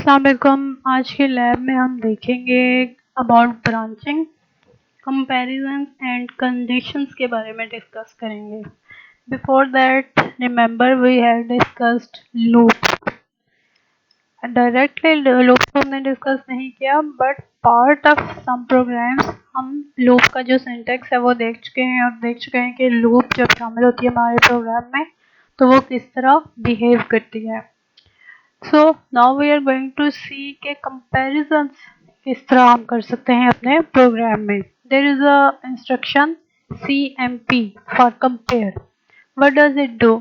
अस्सलाम वालेकुम। आज के लैब में हम देखेंगे about branching, comparison and conditions के बारे में डिस्कस करेंगे। Before that remember we have discussed loop. Directly loop को हमने डिस्कस नहीं किया, but part of some programs हम लूप का जो सिंटैक्स है वो देख चुके हैं, और देख चुके हैं कि लूप जब शामिल होती है हमारे प्रोग्राम में तो वो किस तरह बिहेव करती है। So now we are going to see के comparisons किस तरह हम कर सकते हैं अपने प्रोग्राम में। There is a instruction CMP for compare. What does it do?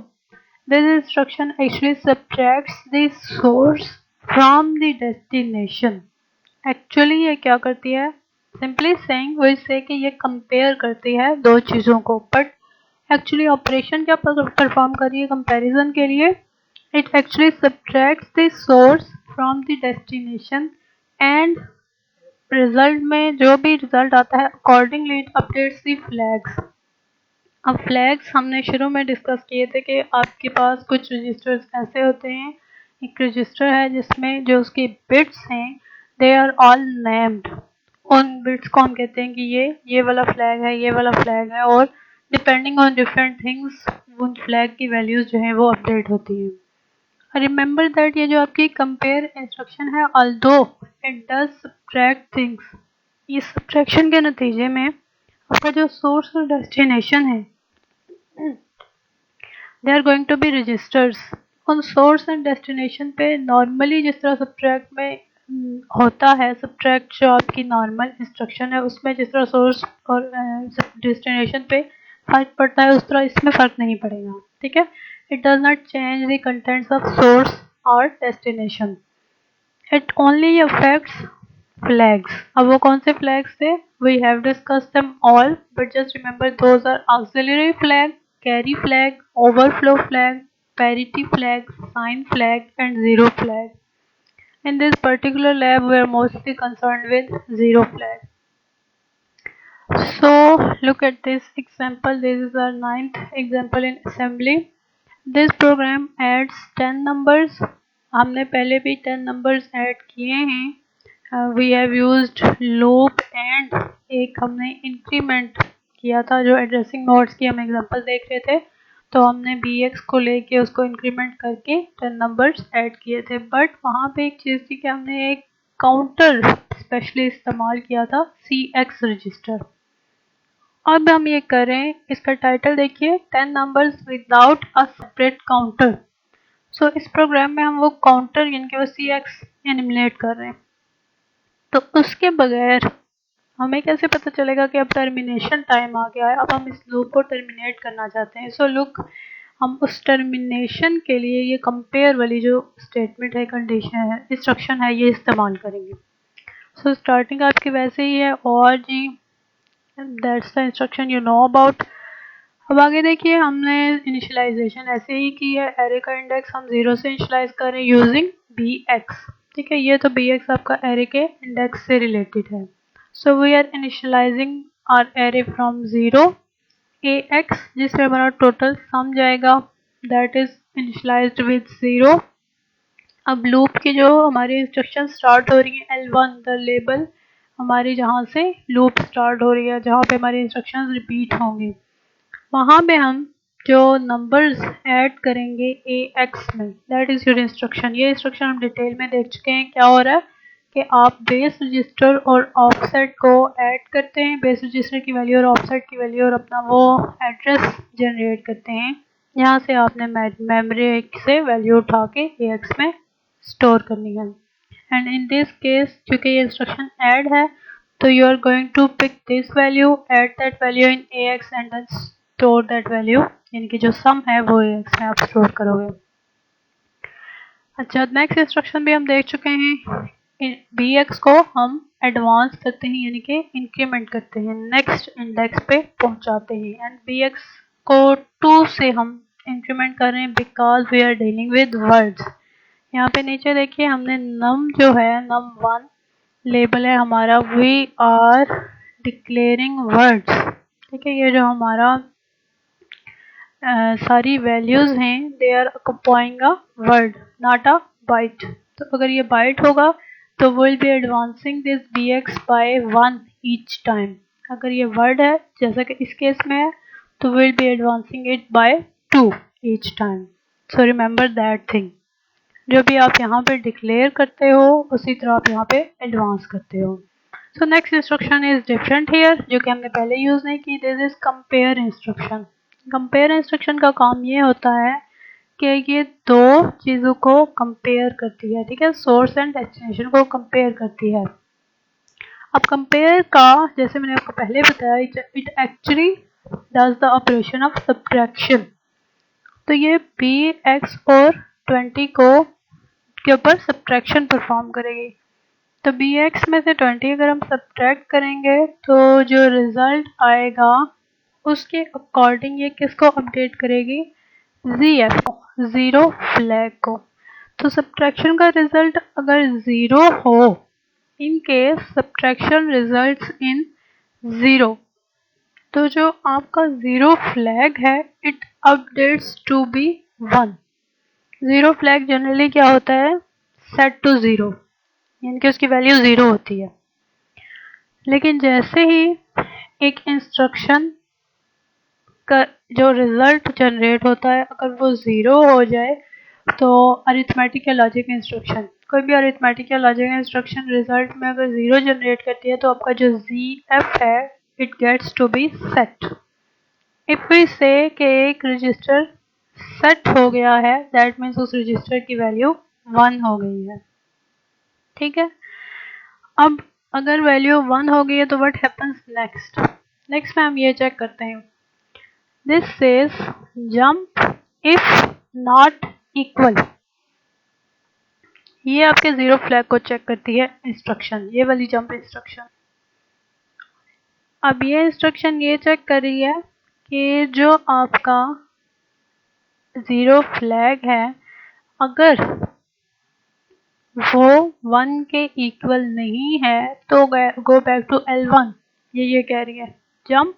This instruction actually subtracts the source from the destination. Actually ये क्या करती है? Simply saying we say कि ये compare करती है दो चीज़ों को, but actually ऑपरेशन क्या परफॉर्म कर रही है कंपैरिजन के लिए? It actually subtracts the source from the destination and result में जो भी रिजल्ट आता है accordingly it updates the flags. अब फ्लैग्स हमने शुरू में डिस्कस किए थे कि आपके पास कुछ रजिस्टर्स ऐसे होते हैं। एक रजिस्टर है जिसमें जो उसके बिट्स हैं दे आर ऑल नेम्ड। उन बिट्स को हम कहते हैं कि ये वाला फ्लैग है, ये वाला फ्लैग है, और डिपेंडिंग ऑन डिफरेंट थिंग्स उन फ्लैग की वैल्यूज़ जो हैं वो अपडेट होती हैं। रिमेंबर दैट ये जो आपकी कंपेयर इंस्ट्रक्शन है, although it does subtract things, इस सब्ट्रैक्शन के नतीजे में आपका जो सोर्स और डेस्टिनेशन है they are going to be registers. उन सोर्स एंड डेस्टिनेशन पे नॉर्मली जिस तरह सब्ट्रैक्ट में होता है, सब्ट्रैक्ट जो आपकी नॉर्मल इंस्ट्रक्शन है उसमें जिस तरह सोर्स और डेस्टिनेशन पे फ़र्क पड़ता है उस तरह इसमें फ़र्क नहीं पड़ेगा, ठीक है। It does not change the contents of source or destination. It only affects flags. अब वो कौन से flags थे? We have discussed them all, but just remember those are auxiliary flag, carry flag, overflow flag, parity flag, sign flag, and zero flag. In this particular lab, we are mostly concerned with zero flag. So look at this example. This is our 9th example in assembly. This program adds 10 numbers. हमने पहले भी 10 numbers add किए हैं। We have used loop and एक हमने increment किया था जो एड्रेसिंग मोड्स की हम एग्जांपल देख रहे थे, तो हमने bx को लेके उसको इंक्रीमेंट करके 10 numbers ऐड किए थे। बट वहाँ पे एक चीज़ थी कि हमने एक काउंटर स्पेशली इस्तेमाल किया था cx रजिस्टर। अब हम ये करें, इसका टाइटल देखिए 10 numbers without a separate counter. So इस प्रोग्राम में हम वो काउंटर यानी कि वो CX एनिमुलेट कर रहे हैं, तो उसके बगैर हमें कैसे पता चलेगा कि अब टर्मिनेशन टाइम आ गया है, अब हम इस लूप को टर्मिनेट करना चाहते हैं। सो लुक, हम उस टर्मिनेशन के लिए ये कंपेयर वाली जो स्टेटमेंट है, कंडीशन है, इंस्ट्रक्शन है, ये इस्तेमाल करेंगे। सो स्टार्टिंग आपकी वैसे ही है और जी that's the instruction you know about. अब आगे देखिए, हमने इनिशियलाइजेशन ऐसे ही की है, एरे का इंडेक्स हम 0 से इनिशियलाइज कर रहे हैं यूजिंग bx, ठीक है। ये तो bx आपका एरे के इंडेक्स से रिलेटेड है। So we are initializing our array from 0 ax, जिसमें हमारा टोटल सम जाएगा, दैट इज इनिशियलाइज्ड विद 0। अब लूप की जो हमारी इंस्ट्रक्शन स्टार्ट हो रही है L1, द लेबल हमारी जहाँ से लूप स्टार्ट हो रही है, जहाँ पे हमारी इंस्ट्रक्शंस रिपीट होंगी, वहाँ पे हम जो नंबर्स ऐड करेंगे ax में, दैट इज़ योर इंस्ट्रक्शन। ये इंस्ट्रक्शन हम डिटेल में देख चुके हैं। क्या हो रहा है कि आप बेस रजिस्टर और ऑफसेट को ऐड करते हैं, बेस रजिस्टर की वैल्यू और ऑफसेट की वैल्यू, और अपना वो एड्रेस जनरेट करते हैं। यहाँ से आपने मेमोरी से वैल्यू उठा के ax में स्टोर करनी है। एंड इन दिस केस क्योंकि ये इंस्ट्रक्शन ऐड है, तो you are going to pick this value, add that value in ax and then store that value, यानी कि जो सम है वो ax में आप स्टोर करोगे। अच्छा, नेक्स्ट इंस्ट्रक्शन भी हम देख चुके हैं। bx को हम एडवांस करते हैं, यानी कि इंक्रीमेंट करते हैं, नेक्स्ट इंडेक्स पे पहुंचाते हैं। एंड bx को 2 से हम इंक्रीमेंट कर रहे हैं because we are dealing with words. यहाँ पे नीचे देखिए, हमने num जो है num1 लेबल है हमारा, वी आर डिक्लेयरिंग वर्ड्स, ठीक है। ये जो हमारा सारी वैल्यूज़ हैं they are occupying a word not a byte, तो अगर ये बाइट होगा तो will be advancing this bx by 1 each time. अगर ये वर्ड है जैसा कि इस केस में है तो will be advancing it by 2 each time. So remember that thing, जो भी आप यहाँ पे डिक्लेयर करते हो उसी तरह आप यहाँ पे एडवांस करते हो। So next instruction is different here, जो कि हमने पहले यूज नहीं की। This is compare instruction. Compare instruction का काम ये होता है कि ये दो चीज़ों को कंपेयर करती है, ठीक है, सोर्स एंड डेस्टिनेशन को कंपेयर करती है। अब कंपेयर का, जैसे मैंने आपको पहले बताया, it actually does the operation of subtraction. तो ये bx और 20 को के ऊपर सब्ट्रैक्शन परफॉर्म करेगी। तो bx में से 20 अगर हम सब्ट्रैक्ट करेंगे तो जो रिजल्ट आएगा उसके अकॉर्डिंग ये किसको अपडेट करेगी, ZF को, ज़ीरो फ्लैग को। तो सब्ट्रैक्शन का रिजल्ट अगर ज़ीरो हो, in case subtraction results in zero, तो जो आपका ज़ीरो फ्लैग है it updates to be 1। Zero flag generally क्या होता है, सेट टू ज़ीरो, यानी कि उसकी वैल्यू ज़ीरो होती है। लेकिन जैसे ही एक इंस्ट्रक्शन का जो रिजल्ट जनरेट होता है अगर वो ज़ीरो हो जाए, तो अरिथमेटिक या लॉजिक इंस्ट्रक्शन, कोई भी अरिथमेटिक या लॉजिक इंस्ट्रक्शन रिजल्ट में अगर ज़ीरो जनरेट करती है तो आपका जो ZF है it gets to be set. If we say कि एक रजिस्टर सेट हो गया है, दैट मीन्स उस रजिस्टर की वैल्यू 1 हो गई है, ठीक है। अब अगर वैल्यू 1 हो गई है तो व्हाट हैपन्स नेक्स्ट। नेक्स्ट में हम ये चेक करते हैं, this says jump if not equal. ये आपके ज़ीरो फ्लैग को चेक करती है इंस्ट्रक्शन, ये वाली जंप इंस्ट्रक्शन। अब ये इंस्ट्रक्शन ये चेक कर रही है कि जो आपका ज़ीरो फ्लैग है अगर वो 1 के इक्वल नहीं है तो गो बैक टू L1। ये कह रही है jump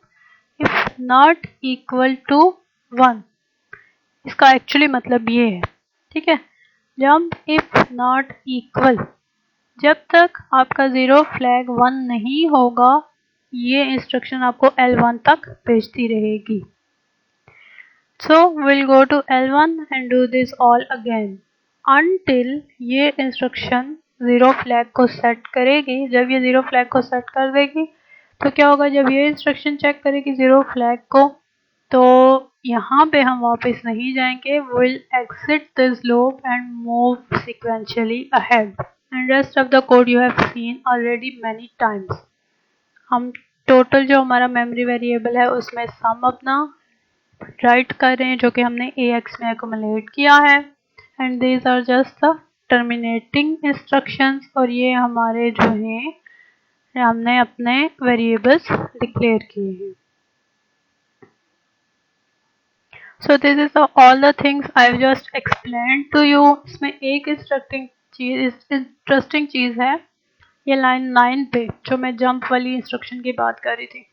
if not equal to 1। इसका एक्चुअली मतलब ये है, ठीक है, जंप इफ नॉट इक्वल, जब तक आपका ज़ीरो फ्लैग 1 नहीं होगा ये इंस्ट्रक्शन आपको L1 तक भेजती रहेगी। So will go to L1 and do this all again until ये इंस्ट्रक्शन ज़ीरो फ्लैग को सेट करेगी। जब ये ज़ीरो फ्लैग को सेट कर देगी तो क्या होगा, जब ये इंस्ट्रक्शन चेक करेगी ज़ीरो फ्लैग को तो यहाँ पे हम वापस नहीं जाएंगे, will exit this loop and move sequentially ahead and rest of the code you have seen already many times. हम टोटल जो हमारा मेमोरी वेरिएबल है उसमें सम अपना राइट कर रहे हैं जो कि हमने AX में एक्युमुलेट किया है, and these are just the terminating instructions. और ये हमारे जो हैं हमने अपने वेरिएबल्स डिक्लेयर किए हैं। So this is all the things I've just explained to you। इसमें एक इंटरेस्टिंग चीज़ है, ये लाइन 9 पे जो मैं जंप वाली इंस्ट्रक्शन की बात कर रही थी।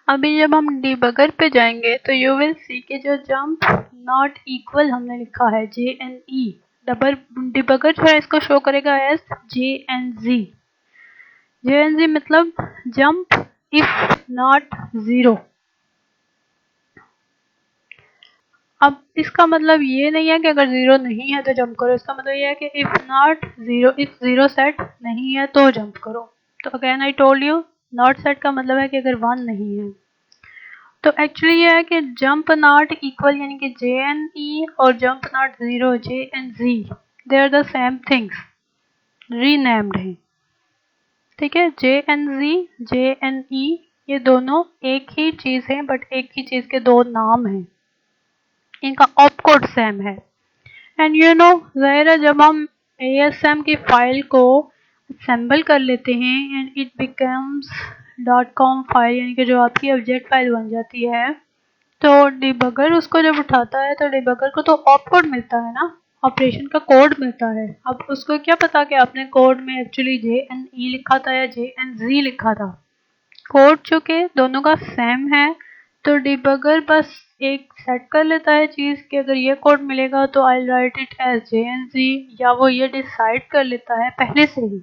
अभी जब हम डिबगर पे जाएंगे तो यू विल सी कि जो जंप नॉट इक्वल हमने लिखा है JNE, डबल डिबगर जो है इसको शो करेगा एज JNZ। JNZ मतलब जंप इफ नॉट ज़ीरो। अब इसका मतलब ये नहीं है कि अगर ज़ीरो नहीं है तो जंप करो, इसका मतलब ये है कि if not zero, if zero set नहीं है तो जंप करो। तो again I told you not set का मतलब है कि अगर 1 नहीं है। तो एक्चुअली ये है कि जंप नॉट इक्वल यानी कि JNE और jump not zero JNZ, they are the same things, renamed है, ठीक है। JNZ JNE ये दोनों एक ही चीज़ है बट एक ही चीज़ के दो नाम हैं, इनका ऑपकोड सेम है। एंड यू नो ज़ाहिर जब हम ASM की फाइल को असेंबल कर लेते हैं and it becomes .com file, यानी कि जो आपकी ऑब्जेक्ट फाइल बन जाती है, तो डिबगर उसको जब उठाता है तो डिबगर को तो ऑपकोड मिलता है ना, ऑपरेशन का कोड मिलता है। अब उसको क्या पता कि आपने कोड में एक्चुअली JNE लिखा था या JNZ लिखा था। कोड चूँकि दोनों का सेम है तो डिबगर बस एक सेट कर लेता है चीज़ कि अगर ये कोड मिलेगा तो आई राइट इट एज JNZ, या वो ये डिसाइड कर लेता है पहले से ही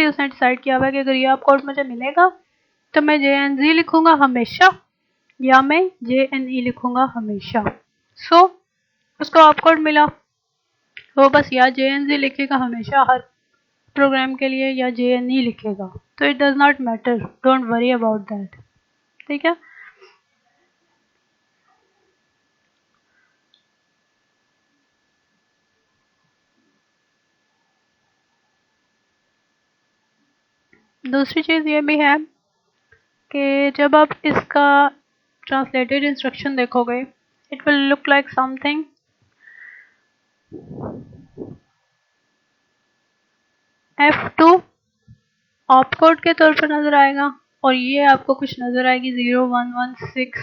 उसने डिसाइड किया हुआ है कि अगर ये आप कोड मुझे मिलेगा तो मैं JNZ लिखूंगा हमेशा या मैं JNE लिखूंगा हमेशा। सो उसको आप कोड मिला, वो बस या JNZ लिखेगा हमेशा हर प्रोग्राम के लिए या JNE लिखेगा, तो it does not matter, don't worry about that. ठीक है, दूसरी चीज़ ये भी है कि जब आप इसका ट्रांसलेटेड इंस्ट्रक्शन देखोगे it will look like something. F2 op code के तौर पर नज़र आएगा और ये आपको कुछ नज़र आएगी 0116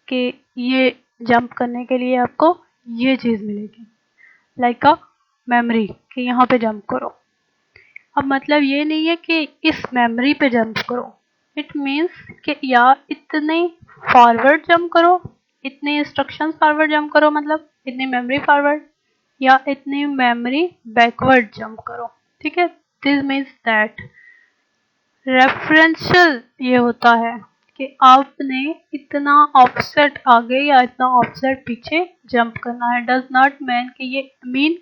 के ये जंप करने के लिए आपको ये चीज़ मिलेगी लाइक अ मेमोरी कि यहाँ पे जंप करो। अब मतलब ये नहीं है कि इस मेमोरी पे जंप करो, इट मीन्स कि या इतने फॉरवर्ड जंप करो, इतने इंस्ट्रक्शंस फॉरवर्ड जंप करो, मतलब इतनी मेमोरी फॉरवर्ड या इतनी मेमोरी बैकवर्ड जंप करो। ठीक है, दिस मीन्स दैट रेफरेंशियल ये होता है कि आपने इतना ऑफसेट आगे या इतना ऑफसेट पीछे जंप करना है। डज नॉट मीन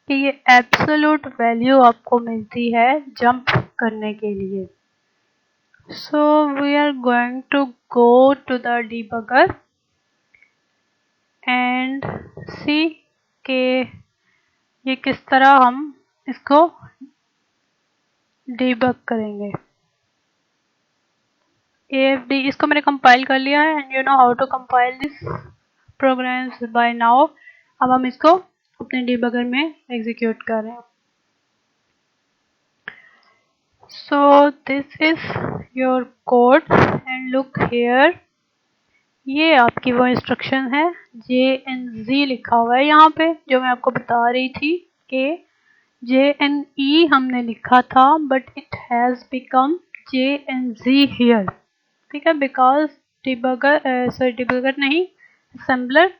कि ये एब्सोल्यूट वैल्यू आपको मिलती है जंप करने के लिए। So we are going to go to the debugger and see के ये किस तरह हम इसको डीबग करेंगे। AFD इसको मैंने कंपाइल कर लिया है and you know how to compile this programs by now. अब हम इसको अपने डीबगर में एग्जीक्यूट कर रहे हैं। So this is your code and look here, ये आपकी वो इंस्ट्रक्शन है JNZ लिखा हुआ है यहाँ पे, जो मैं आपको बता रही थी कि JNE हमने लिखा था but it has become JNZ here. ठीक है, बिकॉज डिबगर नहीं, असेंबलर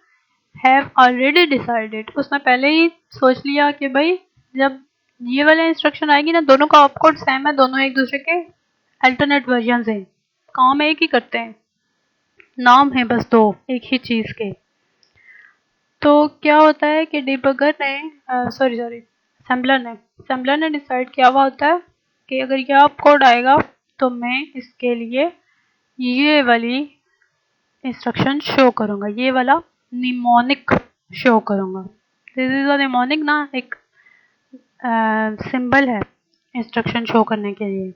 हैव ऑलरेडी डिसाइडेड, उसने पहले ही सोच लिया कि भाई जब ये वाला इंस्ट्रक्शन आएगी ना, दोनों का ऑपकोड सेम है, दोनों एक दूसरे के अल्टरनेट वर्जन हैं, काम एक ही करते हैं, नाम है बस दो एक ही चीज़ के। तो क्या होता है कि डिबगर ने असेंबलर ने डिसाइड किया हुआ होता है कि अगर ये आप कोड आएगा तो मैं इसके लिए ये वाली इंस्ट्रक्शन शो करूंगा, ये वाला निमोनिक शो करूंगा। दिस इज अ निमोनिक ना, एक सिंबल है इंस्ट्रक्शन शो करने के लिए।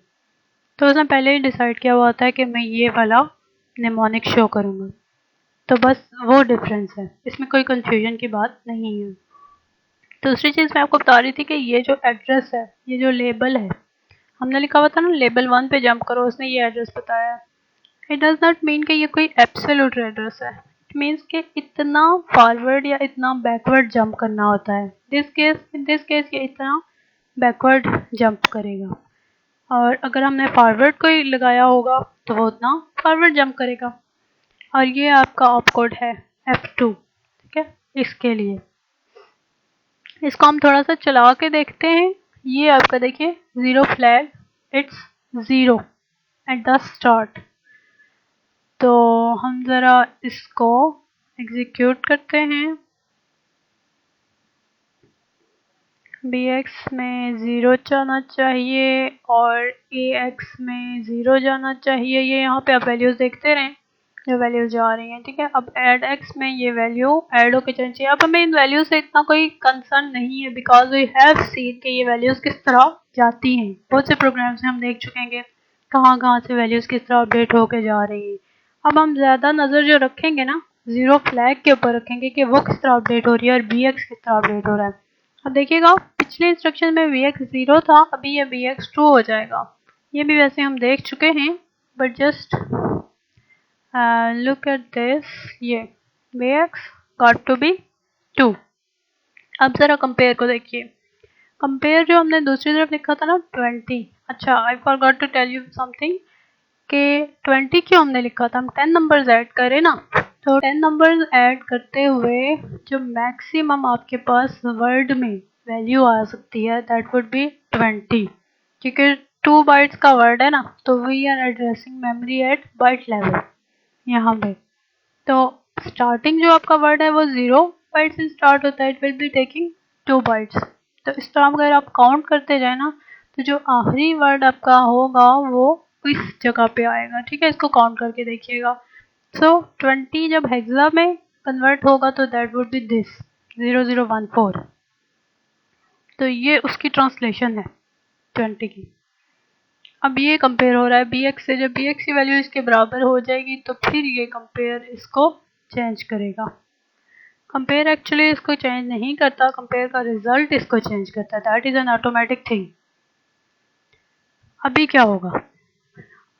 तो उसने पहले ही डिसाइड किया हुआ होता है कि मैं ये वाला निमोनिक शो करूंगा, तो बस वो डिफरेंस है, इसमें कोई कंफ्यूजन की बात नहीं है। दूसरी चीज़ मैं आपको बता रही थी कि ये जो एड्रेस है, ये जो लेबल है, हमने लिखा हुआ था ना लेबल 1 पे जंप करो, उसने ये एड्रेस बताया। इट डज नॉट मीन कि ये कोई एब्सोल्यूट एड्रेस है, इट मीन्स कि इतना फॉरवर्ड या इतना बैकवर्ड जंप करना होता है। इन दिस केस ये इतना बैकवर्ड जंप करेगा, और अगर हमने फॉरवर्ड कोई लगाया होगा तो वो उतना फॉरवर्ड जंप करेगा। और ये आपका ऑपकोड है F2। ठीक है, इसके लिए इसको हम थोड़ा सा चला के देखते हैं। ये आपका देखिए zero flag, it's zero at the start. तो हम ज़रा इसको एग्जीक्यूट करते हैं। BX में 0 जाना चाहिए और AX में 0 जाना चाहिए। ये यहाँ पे आप वैल्यूज़ देखते रहें जो वैल्यूज़ जा रही हैं। ठीक है, अब एड X में ये वैल्यू ऐड होके चलनी चाहिए। अब हमें इन वैल्यूज़ से इतना कोई कंसर्न नहीं है, बिकॉज वी हैव सीन कि ये वैल्यूज़ किस तरह जाती हैं। बहुत से प्रोग्राम्स में हम देख चुके हैं कहाँ कहाँ से वैल्यूज़ किस तरह अपडेट होके जा रही हैं। अब हम ज़्यादा नज़र जो रखेंगे ना, ज़ीरो फ्लैग के ऊपर रखेंगे कि वो किस तरह अपडेट हो रही है और BX किस तरह अपडेट हो रहा है। अब देखिएगा पिछले इंस्ट्रक्शन में BX 0 था, अभी ये BX 2 हो जाएगा। ये भी वैसे हम देख चुके हैं, but just look at this, ये BX गॉट टू बी 2। अब ज़रा कंपेयर को देखिए, कंपेयर जो हमने दूसरी तरफ लिखा था ना 20। अच्छा, I forgot to tell you something कि 20 क्यों हमने लिखा था, हम 10 नंबर्स ऐड करें ना, तो 10 नंबर्स ऐड करते हुए जो मैक्सिमम आपके पास वर्ड में वैल्यू आ सकती है दैट वुड बी 20, क्योंकि 2 बाइट्स का वर्ड है ना, तो we are addressing memory at byte level यहाँ पे। तो स्टार्टिंग जो आपका वर्ड है वो 0 बाइट से स्टार्ट होता है, it will be taking 2 bytes. तो इस तरह अगर आप काउंट करते जाए ना, तो जो आखिरी वर्ड आपका होगा वो इस जगह पे आएगा, ठीक है, इसको काउंट करके देखिएगा। सो 20 जब हेक्सा में कन्वर्ट होगा तो दैट वुड बी दिस 0014। तो ये उसकी ट्रांसलेशन है 20 की। अब ये कंपेयर हो रहा है bx से, जब bx की वैल्यू इसके बराबर हो जाएगी तो फिर ये कंपेयर इसको चेंज करेगा। कंपेयर एक्चुअली इसको चेंज नहीं करता, कंपेयर का रिजल्ट इसको चेंज करता है, that is an automatic thing. अभी क्या होगा,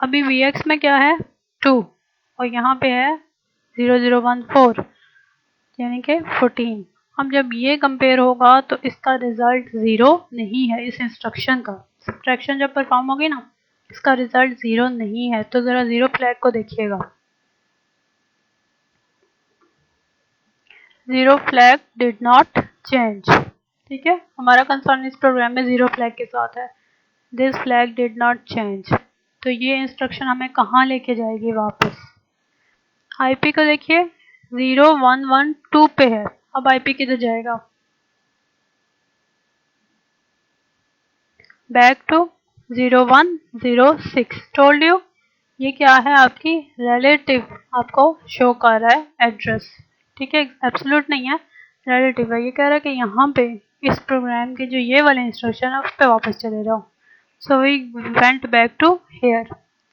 अभी bx में क्या है 2 और यहाँ पे है 0014 यानी कि 14। अब जब ये कंपेयर होगा तो इसका रिजल्ट 0 नहीं है, इस इंस्ट्रक्शन का सब्ट्रैक्शन जब परफॉर्म होगी ना, इसका रिजल्ट 0 नहीं है। तो ज़रा 0 फ्लैग को देखिएगा, 0 फ्लैग डिड नॉट चेंज, ठीक है, हमारा कंसर्न इस प्रोग्राम में 0 फ्लैग के साथ है, this flag did not change. तो ये इंस्ट्रक्शन हमें कहाँ लेके जाएगी वापस, आईपी को देखिए 0112 पे है, अब आईपी किधर जाएगा, बैक टू 0106। टोल्ड यू ये क्या है, आपकी रिलेटिव आपको शो कर रहा है एड्रेस, ठीक है, एब्सोल्यूट नहीं है, रिलेटिव है। ये कह रहा है कि यहाँ पे इस प्रोग्राम के जो ये वाले इंस्ट्रक्शन है उस पर वापस चले जाओ। So we went back to here,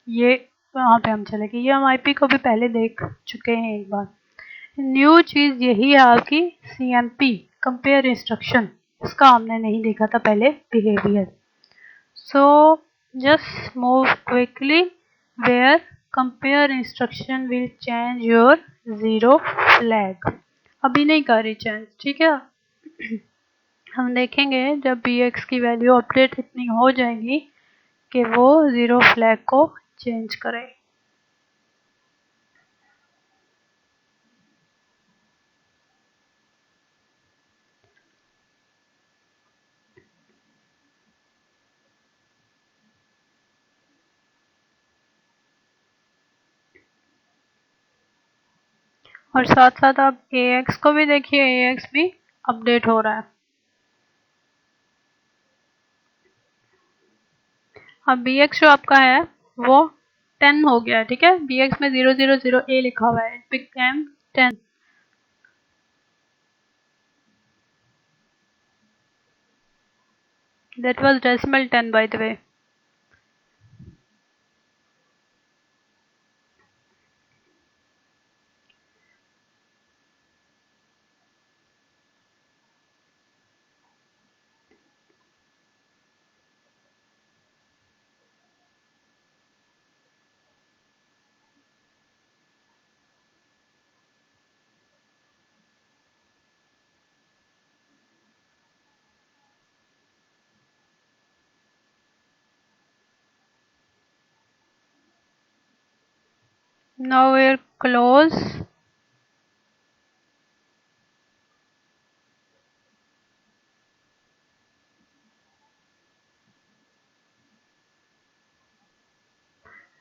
ये वहाँ पे हम चले गए, ये हम आईपी को भी पहले देख चुके हैं एक बार। न्यू चीज़ यही है आपकी CMP कंपेयर इंस्ट्रक्शन, इसका हमने नहीं देखा था पहले behaviour. So just move quickly where compare instruction will change your 0 flag। अभी नहीं कर रही चेंज, ठीक है, हम देखेंगे जब bx की वैल्यू अपडेट इतनी हो जाएगी कि वो 0 फ्लैग को चेंज करे। और साथ साथ आप ax को भी देखिए, ax भी अपडेट हो रहा है। अब bx जो आपका है वो 10 हो गया, ठीक है, bx में 000a लिखा हुआ है, it became 10। That was decimal 10 by the way. Now we're close.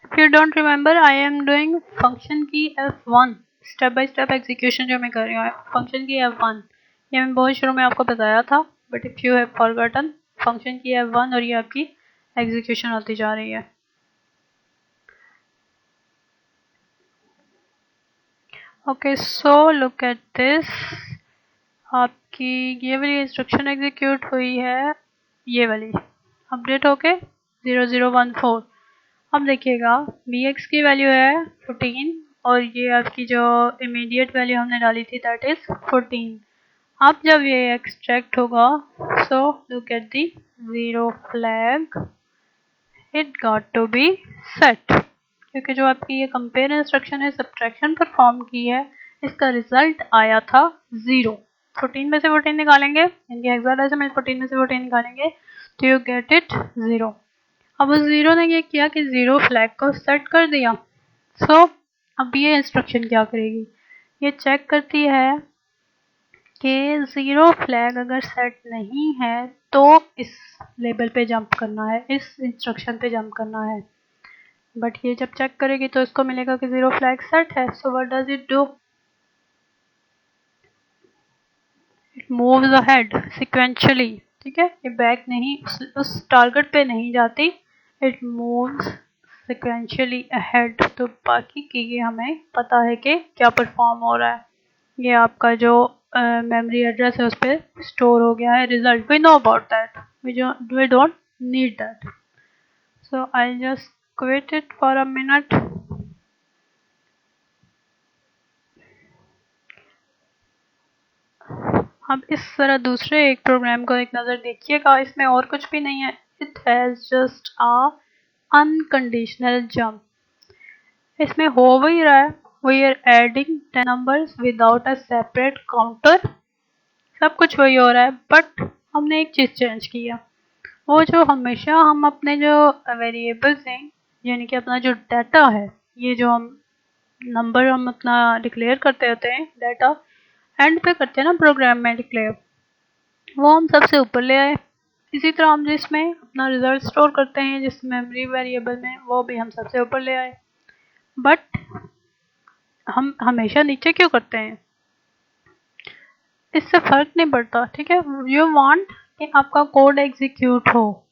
If you don't remember, I am doing function की F1 step by step execution जो मैं कर रही हूँ, फंक्शन की F1 ये मैं बहुत शुरू में आपको बताया था, but if you have forgotten, function की F1 और ये आपकी एग्जीक्यूशन होती जा रही है। Okay so look at this, आपकी ये वाली इंस्ट्रक्शन एग्जीक्यूट हुई है, ये वाली अपडेट होके 0014। अब देखिएगा bx की वैल्यू है 14 और ये आपकी जो इमीडिएट वैल्यू हमने डाली थी दैट इज 14। अब जब ये एक्सट्रैक्ट होगा, so look at the 0 flag, it got to be set, क्योंकि जो आपकी ये कंपेयर इंस्ट्रक्शन है सब्ट्रैक्शन परफॉर्म की है, इसका रिजल्ट आया था 0। 14 में से 14 निकालेंगे, इनके हेक्साडेसिमल 14 में से 14 निकालेंगे तो यू गेट इट 0। अब उस ज़ीरो ने ये किया कि ज़ीरो फ्लैग को सेट कर दिया। सो अब ये इंस्ट्रक्शन क्या करेगी, ये चेक करती है कि ज़ीरो फ्लैग अगर सेट नहीं है तो इस लेबल पे जंप करना है, इस इंस्ट्रक्शन पे जंप करना है। बट ये जब चेक करेगी तो इसको मिलेगा कि ज़ीरो फ्लैग सेट है। So what does it do, it moves ahead sequentially. ठीक है, ये बैक नहीं उस टारगेट पे नहीं जाती, इट मूव्स सिक्वेंशियली अहेड। तो बाकी की ये हमें पता है कि क्या परफॉर्म हो रहा है। ये आपका जो मेमोरी एड्रेस है उस पर स्टोर हो गया है result. We know about that, we don't need that. So I just quit it for a minute. अब इस तरह दूसरे एक प्रोग्राम को एक नज़र देखिएगा, इसमें और कुछ भी नहीं है, it has just a unconditional jump. इसमें हो वही रहा है, we are adding 10 numbers without a separate counter, सब कुछ वही हो रहा है, बट हमने एक चीज़ चेंज किया। वो जो हमेशा हम अपने जो वेरिएबल्स हैं, यानी कि अपना जो डाटा है, ये जो हम नंबर हम अपना डिक्लेयर करते होते हैं, डाटा एंड पे करते हैं ना प्रोग्राम में डिक्लेयर, वो हम सबसे ऊपर ले आए। इसी तरह हम जिसमें अपना रिजल्ट स्टोर करते हैं जिस मेमोरी वेरिएबल में, वो भी हम सबसे ऊपर ले आए। बट हम हमेशा नीचे क्यों करते हैं, इससे फर्क नहीं पड़ता। ठीक है, यू वांट कि आपका कोड एग्जीक्यूट हो।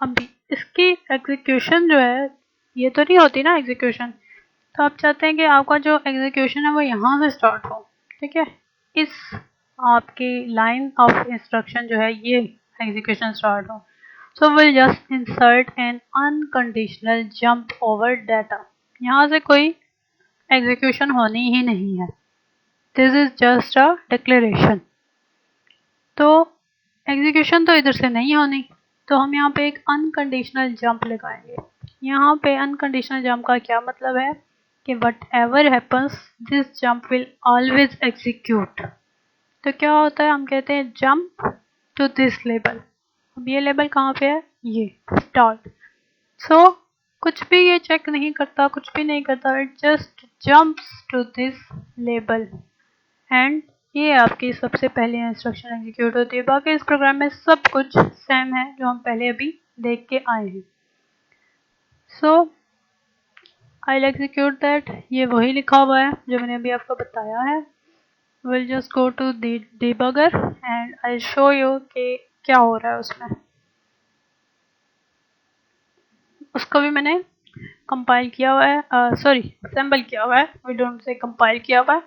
अभी इसकी एग्जीक्यूशन जो है, ये तो नहीं होती ना एग्जीक्यूशन, तो आप चाहते हैं कि आपका जो एग्जीक्यूशन है वो यहाँ से स्टार्ट हो। ठीक है, इस आपकी लाइन ऑफ इंस्ट्रक्शन जो है ये एग्जीक्यूशन स्टार्ट हो। So will just insert N unconditional jump over data. यहाँ से कोई एग्जीक्यूशन होनी ही नहीं है, this is just a declaration. तो एग्जीक्यूशन तो इधर से नहीं होनी, तो हम यहाँ पे एक अनकंडीशनल जंप लगाएंगे। यहाँ पे अनकंडीशनल जंप का क्या मतलब है कि what ever happens this jump will always execute. तो क्या होता है, हम कहते हैं जंप टू दिस लेबल। अब ये लेबल कहाँ पे है, ये स्टार्ट। सो कुछ भी ये चेक नहीं करता, कुछ भी नहीं करता, it just jumps to this label and ये आपकी सबसे पहली इंस्ट्रक्शन एग्जीक्यूट होती है। बाकी इस प्रोग्राम में सब कुछ सेम है जो हम पहले अभी देख के आए हैं। सो आई एग्जीक्यूट दैट, ये वही लिखा हुआ है जो मैंने अभी आपको बताया है। Will just go to debugger and I show you कि क्या हो रहा है उसमें। उसको भी मैंने कंपाइल किया हुआ है, सॉरी असेंबल किया हुआ है, वी डोंट से कंपाइल किया हुआ है,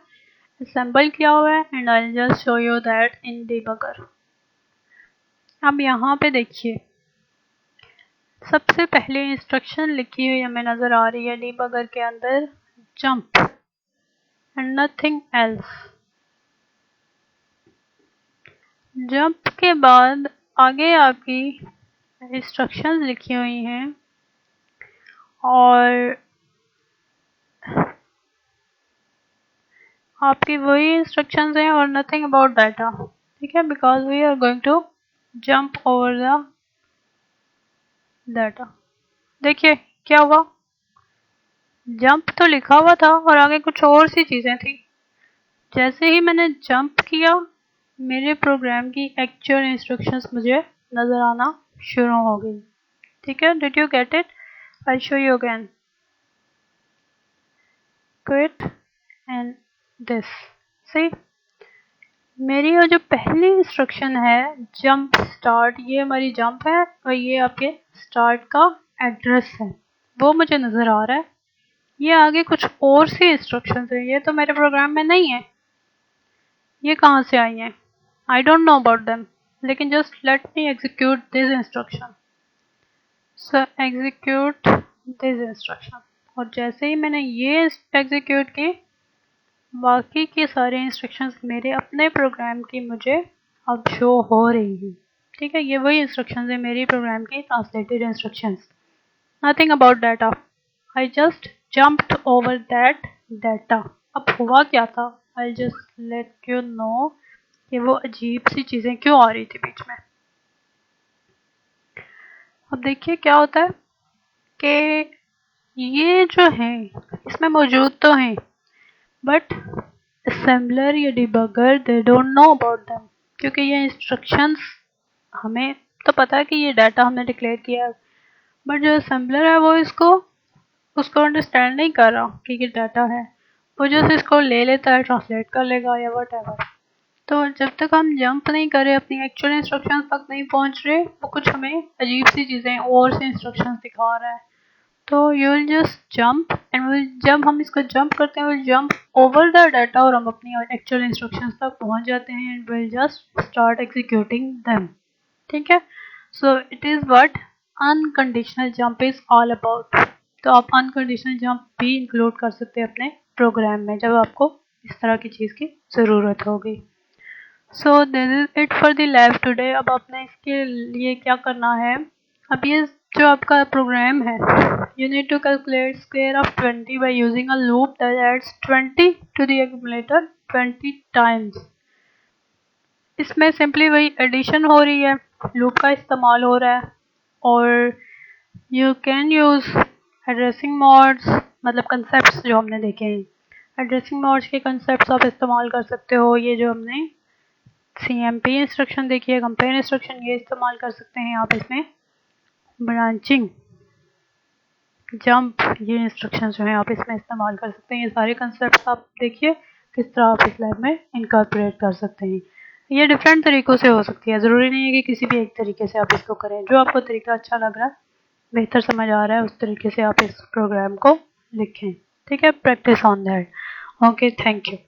असेंबल किया हुआ है and I just show you that in debugger. अब यहाँ पे देखिए, सबसे पहले इंस्ट्रक्शन लिखी हुई हमें नज़र आ रही है डिबगर के अंदर, jump and nothing else. Jump के बाद आगे आपकी इंस्ट्रक्शंस लिखी हुई हैं और आपकी वही इंस्ट्रक्शंस हैं और नथिंग अबाउट डाटा। ठीक है, because we are going to jump over the data. देखिए क्या हुआ, जंप तो लिखा हुआ था और आगे कुछ और सी चीज़ें थी। जैसे ही मैंने जंप किया, मेरे प्रोग्राम की एक्चुअल इंस्ट्रक्शंस मुझे नज़र आना शुरू हो गई। ठीक है, did you get it, I show you again, quit and this. See, मेरी वो जो पहली इंस्ट्रक्शन है जंप स्टार्ट, ये हमारी जंप है और ये आपके स्टार्ट का एड्रेस है, वो मुझे नज़र आ रहा है। ये आगे कुछ और सी इंस्ट्रक्शंस है, ये तो मेरे प्रोग्राम में नहीं है, ये कहाँ से आई हैं, I don't know about them, लेकिन just let me execute this instruction. So execute this instruction, और जैसे ही मैंने ये एग्जीक्यूट की, बाकी के सारे इंस्ट्रक्शंस मेरे अपने प्रोग्राम की मुझे अब शो हो रही हैं। ठीक है, ये वही इंस्ट्रक्शंस है मेरी प्रोग्राम की translated instructions, nothing about data. I just jumped over that data. अब हुआ क्या था, I just let you know कि वो अजीब सी चीज़ें क्यों आ रही थी बीच में। अब देखिए क्या होता है कि ये जो है इसमें मौजूद तो हैं, बट असेंबलर या debugger they don't know about them, क्योंकि ये इंस्ट्रक्शंस हमें तो पता है कि ये डाटा हमने डिक्लेयर किया है, बट जो असेंबलर है वो उसको अंडरस्टैंड नहीं कर रहा कि ये डाटा है, वो जो इसको ले लेता है, ट्रांसलेट कर लेगा या वट। तो जब तक हम जंप नहीं करें, अपनी एक्चुअल इंस्ट्रक्शंस तक नहीं पहुंच रहे, वो कुछ हमें अजीब सी चीज़ें और से इंस्ट्रक्शंस दिखा रहा है। तो you will just jump and जब हम इसको जंप करते हैं, will jump over the data और हम अपनी एक्चुअल इंस्ट्रक्शंस तक पहुंच जाते हैं and will just start executing them. ठीक है, so it is what unconditional jump is all about. तो आप अनकंडीशनल जंप भी इंक्लूड कर सकते हैं अपने प्रोग्राम में जब आपको इस तरह की चीज़ की ज़रूरत होगी। So this is it for the lab today. अब आपने इसके लिए क्या करना है, अब ये जो आपका प्रोग्राम है, you need to calculate square of 20 by using a loop that adds 20 to the accumulator 20 times. इसमें सिंपली वही एडिशन हो रही है, लूप का इस्तेमाल हो रहा है, और you can use addressing modes, मतलब कंसेप्ट जो हमने देखे हैं, एड्रेसिंग मोड्स के कंसेप्ट आप इस्तेमाल कर सकते हो। ये जो हमने CMP इंस्ट्रक्शन देखिए, कंपेयर इंस्ट्रक्शन, ये इस्तेमाल कर सकते हैं आप इसमें। ब्रांचिंग, जंप, ये इंस्ट्रक्शन जो हैं आप इसमें इस्तेमाल कर सकते हैं। ये सारे कंसेप्ट आप देखिए किस तरह आप इस लैब में इनकॉर्पोरेट कर सकते हैं। ये डिफरेंट तरीक़ों से हो सकती है, ज़रूरी नहीं है कि किसी भी एक तरीके से आप इसको करें। जो आपको तरीका अच्छा लग रहा है, बेहतर समझ आ रहा है, उस तरीके से आप इस प्रोग्राम को लिखें। ठीक है, practice on that. Okay, thank you.